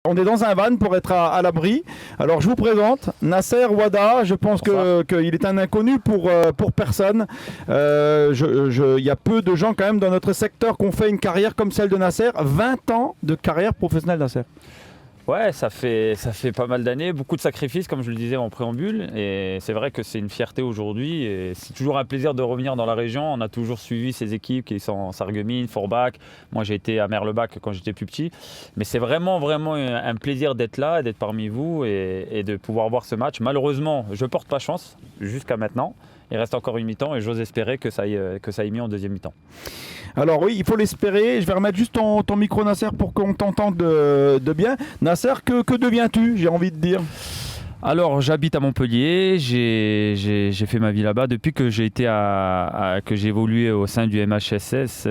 On est dans un van pour être à l'abri. Alors je vous présente Nasser Ouada. Je pense qu'il est un inconnu pour personne. Il y a peu de gens quand même dans notre secteur qui ont fait une carrière comme celle de Nasser. 20 ans de carrière professionnelle, Nasser. Ouais, ça fait pas mal d'années, beaucoup de sacrifices comme je le disais en préambule, et c'est vrai que c'est une fierté aujourd'hui et c'est toujours un plaisir de revenir dans la région. On a toujours suivi ces équipes qui sont Sarreguemines, Forbach. Moi j'ai été à Merlebach quand j'étais plus petit, mais c'est vraiment un plaisir d'être là, d'être parmi vous et de pouvoir voir ce match. Malheureusement, je porte pas chance jusqu'à maintenant. Il reste encore une mi-temps et j'ose espérer que ça aille mieux en deuxième mi-temps. Alors oui, il faut l'espérer. Je vais remettre juste ton micro, Nasser, pour qu'on t'entende de bien. Nasser, que deviens-tu, j'ai envie de dire? Alors j'habite à Montpellier, j'ai fait ma vie là-bas depuis que j'ai évolué au sein du MHSS,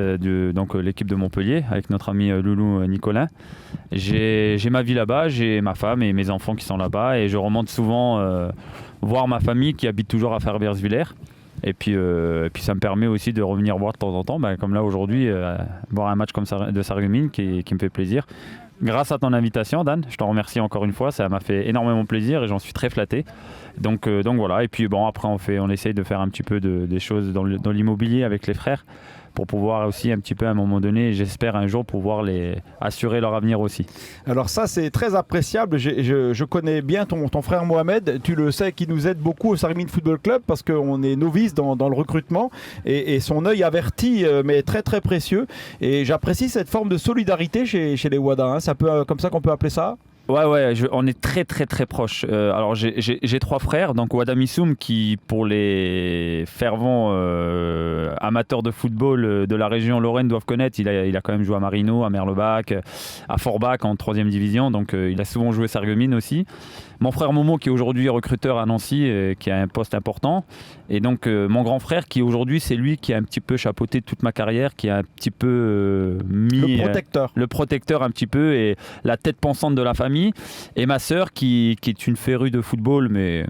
donc l'équipe de Montpellier avec notre ami Loulou Nicolin. J'ai ma vie là-bas, j'ai ma femme et mes enfants qui sont là-bas et je remonte souvent voir ma famille qui habite toujours à Faerbergsviller. Et puis ça me permet aussi de revenir voir de temps en temps, comme là aujourd'hui, voir un match comme ça de Sarreguemines qui me fait plaisir. Grâce à ton invitation, Dan, je t'en remercie encore une fois, ça m'a fait énormément plaisir et j'en suis très flatté. Donc voilà, et puis après on essaye de faire un petit peu des choses dans l'immobilier avec les frères pour pouvoir aussi un petit peu à un moment donné, j'espère un jour pouvoir assurer leur avenir aussi. Alors ça c'est très appréciable, je connais bien ton frère Mohamed, tu le sais, qui nous aide beaucoup au Sarreguemines Football Club parce qu'on est novice dans le recrutement et son œil averti mais très très précieux et j'apprécie cette forme de solidarité chez les Ouada, hein. C'est un peu comme ça qu'on peut appeler ça. Ouais, on est très très très proches. Alors j'ai trois frères, donc Ouada Missoum qui pour les fervents amateurs de football de la région Lorraine doivent connaître, il a quand même joué à Marino, à Merlebach, à Forbach en 3e division, donc il a souvent joué Sarreguemines aussi. Mon frère Momo qui est aujourd'hui recruteur à Nancy, qui a un poste important, et donc mon grand frère qui aujourd'hui c'est lui qui a un petit peu chapeauté toute ma carrière, qui a un petit peu mis le protecteur un petit peu et la tête pensante de la famille, et ma sœur qui est une férue de football mais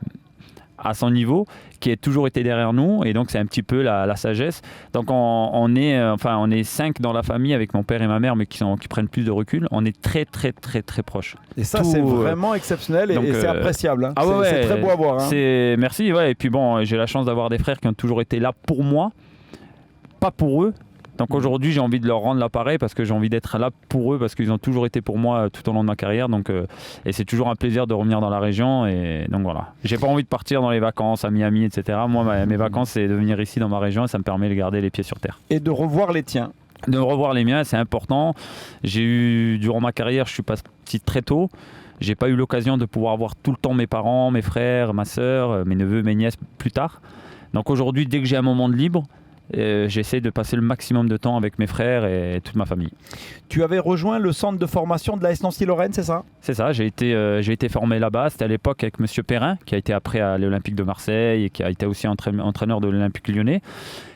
à son niveau, qui a toujours été derrière nous, et donc c'est un petit peu la sagesse. Donc on est 5 dans la famille avec mon père et ma mère, mais qui prennent plus de recul. On est très très très très proches. Et ça c'est vraiment exceptionnel et c'est appréciable. Hein. C'est très beau à voir. Hein. Merci. Ouais. Et puis j'ai la chance d'avoir des frères qui ont toujours été là pour moi, pas pour eux. Donc aujourd'hui j'ai envie de leur rendre l'appareil parce que j'ai envie d'être là pour eux parce qu'ils ont toujours été pour moi tout au long de ma carrière, et c'est toujours un plaisir de revenir dans la région, et donc voilà. J'ai pas envie de partir dans les vacances à Miami, etc. Moi mes vacances c'est de venir ici dans ma région et ça me permet de garder les pieds sur terre. Et de revoir les tiens. De revoir les miens, c'est important. Durant ma carrière, je suis parti très tôt. J'ai pas eu l'occasion de pouvoir voir tout le temps mes parents, mes frères, ma soeur, mes neveux, mes nièces plus tard. Donc aujourd'hui, dès que j'ai un moment de libre, j'essaie de passer le maximum de temps avec mes frères et toute ma famille. Tu avais rejoint le centre de formation de l'AS Nancy-Lorraine, c'est ça? C'est ça, j'ai été formé là-bas. C'était à l'époque avec Monsieur Perrin, qui a été après à l'Olympique de Marseille et qui a été aussi entraîneur de l'Olympique Lyonnais,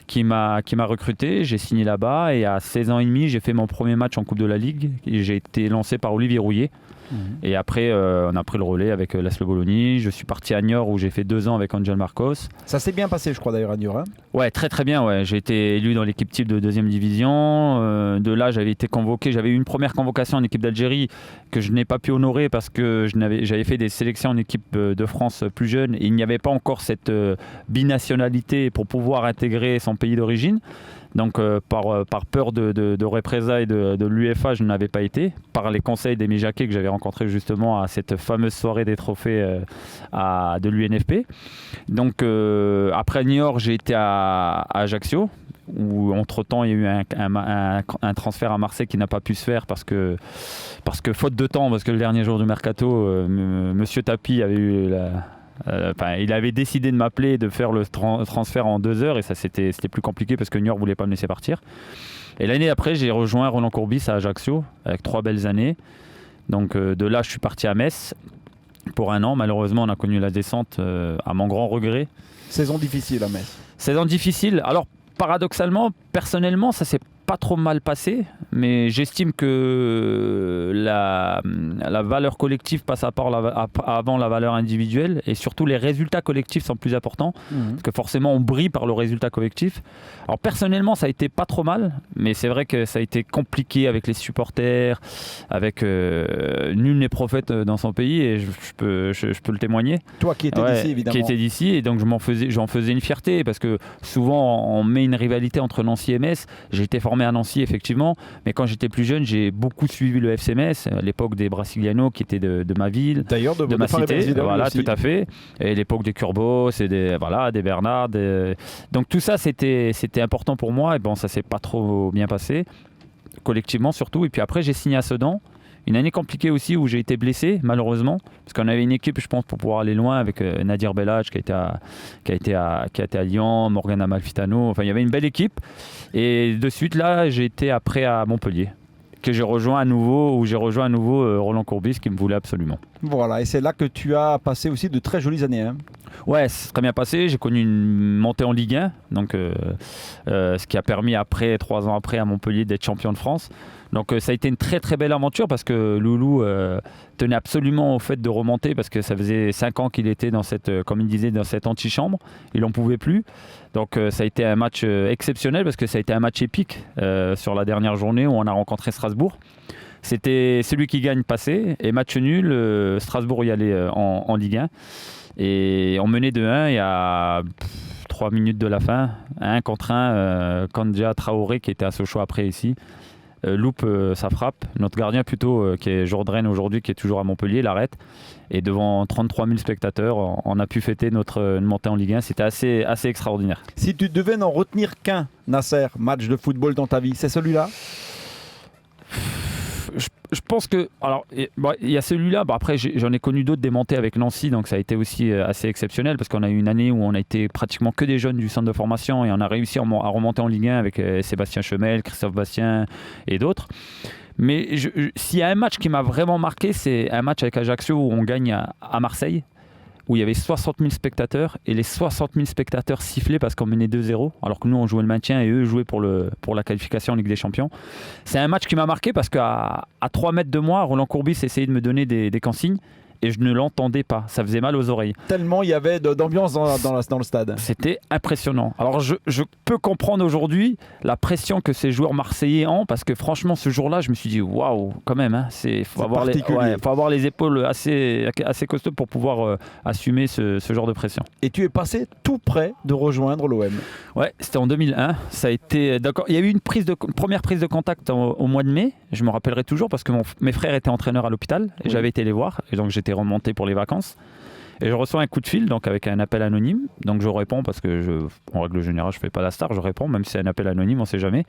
qui m'a recruté. J'ai signé là-bas et à 16 ans et demi, j'ai fait mon premier match en Coupe de la Ligue et j'ai été lancé par Olivier Rouillet. Et après, on a pris le relais avec Laszlo Bologna. Je suis parti à Niort où j'ai fait 2 ans avec Angel Marcos. Ça s'est bien passé, je crois, d'ailleurs, à Niort. Hein. Ouais, très très bien. Ouais. J'ai été élu dans l'équipe type de 2e division. De là, j'avais été convoqué. J'avais eu une première convocation en équipe d'Algérie que je n'ai pas pu honorer parce que j'avais fait des sélections en équipe de France plus jeune et il n'y avait pas encore cette binationalité pour pouvoir intégrer son pays d'origine. Donc par peur de représailles de l'UEFA, je n'avais pas été. Par les conseils d'Aimé Jacquet que j'avais rencontré justement à cette fameuse soirée des trophées de l'UNFP. Donc après Niort, j'ai été à Ajaccio, où entre-temps il y a eu un transfert à Marseille qui n'a pas pu se faire parce que faute de temps, parce que le dernier jour du mercato, Monsieur Tapi avait eu il avait décidé de m'appeler, de faire le transfert en 2 heures, et ça c'était plus compliqué parce que Niort voulait pas me laisser partir. Et l'année après, j'ai rejoint Roland Courbis à Ajaccio avec 3 belles années. Donc de là, je suis parti à Metz pour 1 an. Malheureusement, on a connu la descente à mon grand regret. Saison difficile à Metz. Saison difficile. Alors paradoxalement, personnellement, ça s'est pas trop mal passé, mais j'estime que la valeur collective passe avant la valeur individuelle, et surtout les résultats collectifs sont plus importants, parce que forcément on brille par le résultat collectif. Alors personnellement ça a été pas trop mal, mais c'est vrai que ça a été compliqué avec les supporters, avec nul n'est prophète dans son pays, et je peux le témoigner. Toi qui étais d'ici évidemment. Qui était d'ici, et donc j'en faisais une fierté, parce que souvent on met une rivalité entre Nancy et Metz. J'ai été formé à Nancy effectivement, mais quand j'étais plus jeune j'ai beaucoup suivi le FC Metz, à l'époque des Brasiliano qui étaient de ma ville, d'ailleurs de ma cité, voilà, aussi. Tout à fait, et l'époque des Curbos et des Bernard, donc tout ça c'était important pour moi, et bon ça s'est pas trop bien passé collectivement surtout. Et puis après j'ai signé à Sedan, une année compliquée aussi où j'ai été blessé malheureusement, parce qu'on avait une équipe je pense pour pouvoir aller loin, avec Nadir Bellage qui a été à Lyon, Morgan Amalfitano, enfin il y avait une belle équipe. Et de suite là j'ai été après à Montpellier, que j'ai rejoint à nouveau Roland Courbis qui me voulait absolument. Voilà, et c'est là que tu as passé aussi de très jolies années. Ouais, c'est très bien passé. J'ai connu une montée en Ligue 1, donc, ce qui a permis 3 ans après à Montpellier d'être champion de France. Donc ça a été une très très belle aventure, parce que Loulou tenait absolument au fait de remonter, parce que ça faisait 5 ans qu'il était dans cette, comme il disait, dans cette antichambre. Il n'en pouvait plus. Donc ça a été un match exceptionnel, parce que ça a été un match épique sur la dernière journée où on a rencontré Strasbourg. C'était celui qui gagne passé, et match nul, Strasbourg y allait en Ligue 1. Et on menait 2-1 et à 3 minutes de la fin, 1 contre 1, Kandja Traoré qui était à Sochaux après ici, loupe sa frappe. Notre gardien plutôt, qui est Jourdain aujourd'hui, qui est toujours à Montpellier, l'arrête. Et devant 33 000 spectateurs, on a pu fêter notre montée en Ligue 1. C'était assez extraordinaire. Si tu devais n'en retenir qu'un, Nasser, match de football dans ta vie, c'est celui-là ? Je pense que, alors, il y a celui-là. Après, j'en ai connu d'autres, des montées avec Nancy, donc ça a été aussi assez exceptionnel, parce qu'on a eu une année où on a été pratiquement que des jeunes du centre de formation, et on a réussi à remonter en Ligue 1 avec Sébastien Chemel, Christophe Bastien et d'autres. Mais s'il y a un match qui m'a vraiment marqué, c'est un match avec Ajaccio où on gagne à Marseille, où il y avait 60 000 spectateurs, et les 60 000 spectateurs sifflaient parce qu'on menait 2-0, alors que nous on jouait le maintien et eux jouaient pour la qualification en Ligue des Champions. C'est un match qui m'a marqué, parce qu'à 3 mètres de moi, Roland Courbis essayait de me donner des consignes, et je ne l'entendais pas, ça faisait mal aux oreilles. Tellement il y avait d'ambiance dans le stade. C'était impressionnant. Alors je peux comprendre aujourd'hui la pression que ces joueurs marseillais ont, parce que franchement ce jour-là je me suis dit waouh, quand même, faut avoir les épaules assez costauds pour pouvoir assumer ce genre de pression. Et tu es passé tout près de rejoindre l'OM. Ouais, c'était en 2001. Ça a été d'accord. Il y a eu une première prise de contact au mois de mai. Je me rappellerai toujours, parce que mes frères étaient entraîneurs à l'hôpital et j'avais été les voir, et donc j'étais remonté pour les vacances. Et je reçois un coup de fil, donc avec un appel anonyme. Donc je réponds, parce que en règle générale je fais pas la star, je réponds même si c'est un appel anonyme, on sait jamais.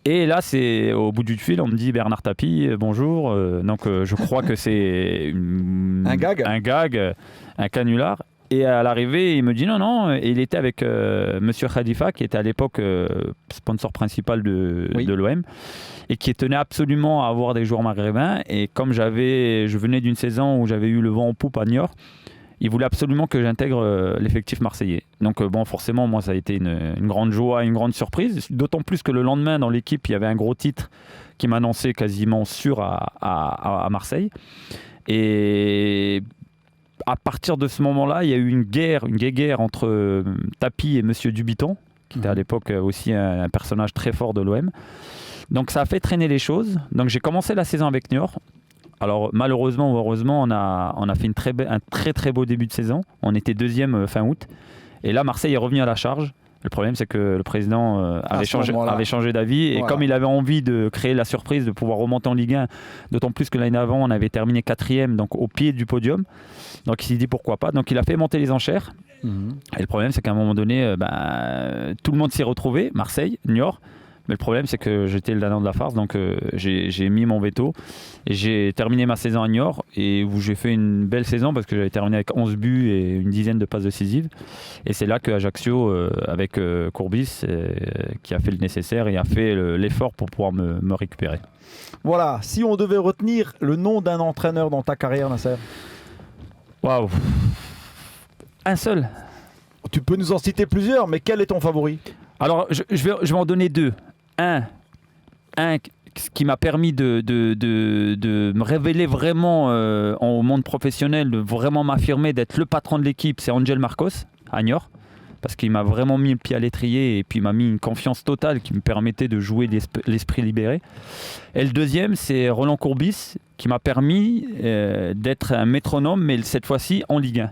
Et là c'est au bout du fil, on me dit Bernard Tapie, bonjour. Donc je crois que c'est un gag, un canular. Et à l'arrivée, il me dit non. Et il était avec Monsieur Khalifa, qui était à l'époque sponsor principal de l'OM, et qui tenait absolument à avoir des joueurs maghrébins. Et comme je venais d'une saison où j'avais eu le vent en poupe à Niort, il voulait absolument que j'intègre l'effectif marseillais. Donc forcément, moi, ça a été une grande joie, une grande surprise. D'autant plus que le lendemain, dans l'équipe, il y avait un gros titre qui m'annonçait quasiment sûr à Marseille. Et à partir de ce moment-là, il y a eu une guéguerre entre Tapie et Monsieur Dubiton, qui était à l'époque aussi un personnage très fort de l'OM. Donc ça a fait traîner les choses. Donc j'ai commencé la saison avec Niort. Alors malheureusement ou heureusement, on a fait un très très beau début de saison. On était 2e fin août. Et là, Marseille est revenu à la charge. Le problème, c'est que le président avait changé d'avis. Et comme il avait envie de créer la surprise, de pouvoir remonter en Ligue 1, d'autant plus que l'année avant, on avait terminé 4e, donc au pied du podium. Donc il s'est dit pourquoi pas. Donc il a fait monter les enchères. Et le problème, c'est qu'à un moment donné, tout le monde s'y est retrouvé, Marseille, Niort. Mais le problème, c'est que j'étais le dindon de la farce, donc j'ai mis mon veto. Et j'ai terminé ma saison à Niort, et où j'ai fait une belle saison, parce que j'avais terminé avec 11 buts et une dizaine de passes décisives. Et c'est là que Ajaccio, avec Courbis, qui a fait le nécessaire et a fait l'effort pour pouvoir me récupérer. Voilà, si on devait retenir le nom d'un entraîneur dans ta carrière, Nasser. Waouh, un seul. Tu peux nous en citer plusieurs, mais quel est ton favori? Alors, je vais en donner 2. Un, ce qui m'a permis de me révéler vraiment au monde professionnel, de vraiment m'affirmer, d'être le patron de l'équipe, c'est Angel Marcos à Niort. Parce qu'il m'a vraiment mis le pied à l'étrier et puis m'a mis une confiance totale qui me permettait de jouer l'esprit libéré. Et le deuxième, c'est Roland Courbis qui m'a permis d'être un métronome, mais cette fois-ci en Ligue 1.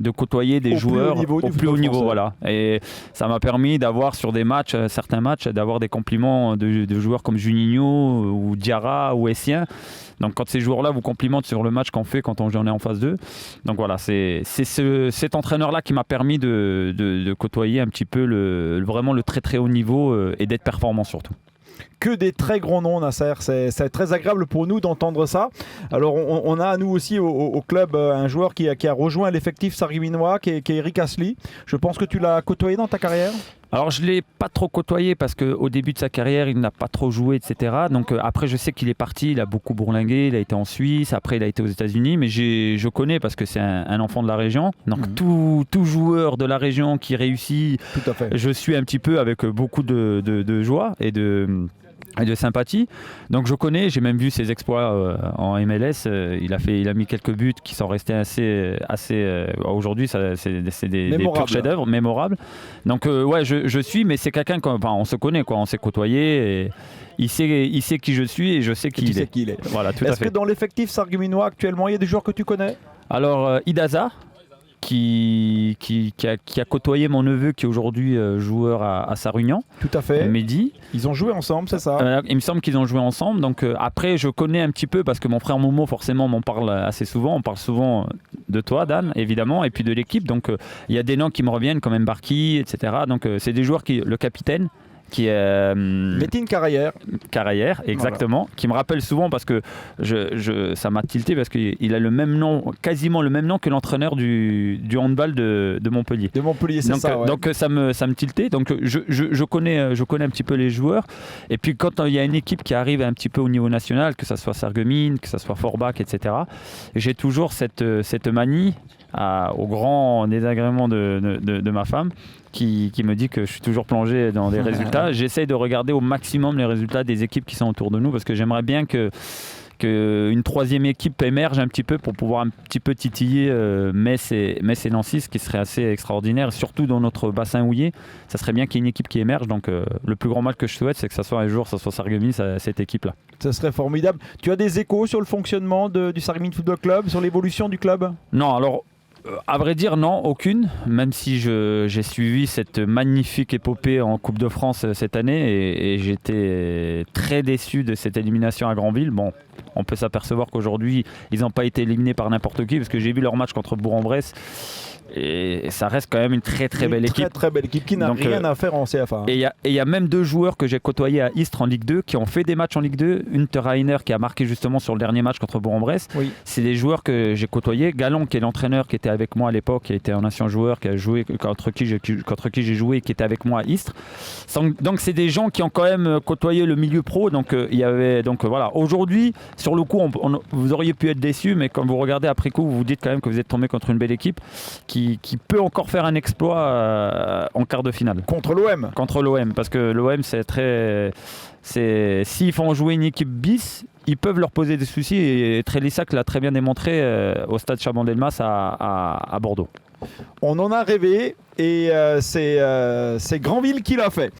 De côtoyer des joueurs au plus haut niveau. Voilà. Et ça m'a permis d'avoir sur des matchs, certains matchs, d'avoir des compliments de joueurs comme Juninho ou Diarra ou Essien. Donc quand ces joueurs-là vous complimentent sur le match qu'on fait quand on est en phase 2. Donc voilà, c'est cet entraîneur-là qui m'a permis de côtoyer un petit peu vraiment le très très haut niveau et d'être performant surtout. Que des très grands noms, Nasser. C'est très agréable pour nous d'entendre ça. Alors, on a à nous aussi au club un joueur qui a rejoint l'effectif sargueminois, qui est Eric Asli. Je pense que tu l'as côtoyé dans ta carrière. Alors je ne l'ai pas trop côtoyé parce qu'au début de sa carrière, il n'a pas trop joué, etc. Donc après, je sais qu'il est parti, il a beaucoup bourlingué, il a été en Suisse, après il a été aux États-Unis, mais je connais parce que c'est un enfant de la région. Donc tout joueur de la région qui réussit, tout à fait. Je suis un petit peu avec beaucoup de joie et de sympathie. Donc je connais, j'ai même vu ses exploits en MLS. Il a mis quelques buts qui sont restés assez aujourd'hui, c'est des purs chefs-d'œuvre mémorables. Donc ouais, je suis, mais c'est quelqu'un on se connaît, quoi, on s'est côtoyé et il sait qui je suis et je sais qui il est. Voilà, tout à fait. Est-ce que dans l'effectif sargueminois actuellement, il y a des joueurs que tu connais? Alors Idaza, qui a côtoyé mon neveu qui est aujourd'hui joueur à Sarre-Union. Tout à fait. Mehdi. Ils ont joué ensemble, c'est ça? Il me semble qu'ils ont joué ensemble. Donc après, je connais un petit peu parce que mon frère Momo, forcément, m'en parle assez souvent. On parle souvent de toi, Dan, évidemment, et puis de l'équipe. Donc il y a des noms qui me reviennent, comme Mbarki, etc. Donc c'est des joueurs le capitaine, qui est Metin Carayer, exactement, voilà. Qui me rappelle souvent parce que ça m'a tilté parce qu'il a le même nom, quasiment le même nom que l'entraîneur du handball de Montpellier. De Montpellier, c'est ça. Ouais. Donc ça me tiltait. Donc je connais un petit peu les joueurs. Et puis quand il y a une équipe qui arrive un petit peu au niveau national, que ça soit Sarreguemines, que ça soit Forbach, etc. J'ai toujours cette manie. Au grand désagrément de ma femme qui me dit que je suis toujours plongé dans des résultats. J'essaye de regarder au maximum les résultats des équipes qui sont autour de nous parce que j'aimerais bien qu'une troisième équipe émerge un petit peu pour pouvoir un petit peu titiller Metz et Nancy, ce qui serait assez extraordinaire, surtout dans notre bassin houillé. Ça serait bien qu'il y ait une équipe qui émerge. Donc le plus grand mal que je souhaite, c'est que ça soit un jour, ça soit Sarreguemines, cette équipe-là. Ça serait formidable. Tu as des échos sur le fonctionnement du Sarreguemines Football Club, sur l'évolution du club? Non, alors à vrai dire, non, aucune. Même si j'ai suivi cette magnifique épopée en Coupe de France cette année et j'étais très déçu de cette élimination à Granville. Bon, on peut s'apercevoir qu'aujourd'hui, ils n'ont pas été éliminés par n'importe qui parce que j'ai vu leur match contre Bourg-en-Bresse. Et ça reste quand même une très très belle équipe. Très belle équipe qui n'a rien à faire en CFA. Et il y a même deux joueurs que j'ai côtoyés à Istres en Ligue 2 qui ont fait des matchs en Ligue 2. Unterreiner qui a marqué justement sur le dernier match contre Bourg-en-Bresse. Oui. C'est des joueurs que j'ai côtoyés. Galon qui est l'entraîneur qui était avec moi à l'époque, qui a été un ancien joueur, qui a joué contre qui j'ai joué et qui était avec moi à Istres. Donc c'est des gens qui ont quand même côtoyé le milieu pro. Donc voilà. Aujourd'hui, sur le coup, vous auriez pu être déçus, mais quand vous regardez après coup, vous vous dites quand même que vous êtes tombé contre une belle équipe qui peut encore faire un exploit en quart de finale. Contre l'OM. Contre l'OM, parce que l'OM, s'ils font jouer une équipe bis, ils peuvent leur poser des soucis et Trélissac l'a très bien démontré au stade Chaban-Delmas à Bordeaux. On en a rêvé et c'est Granville qui l'a fait.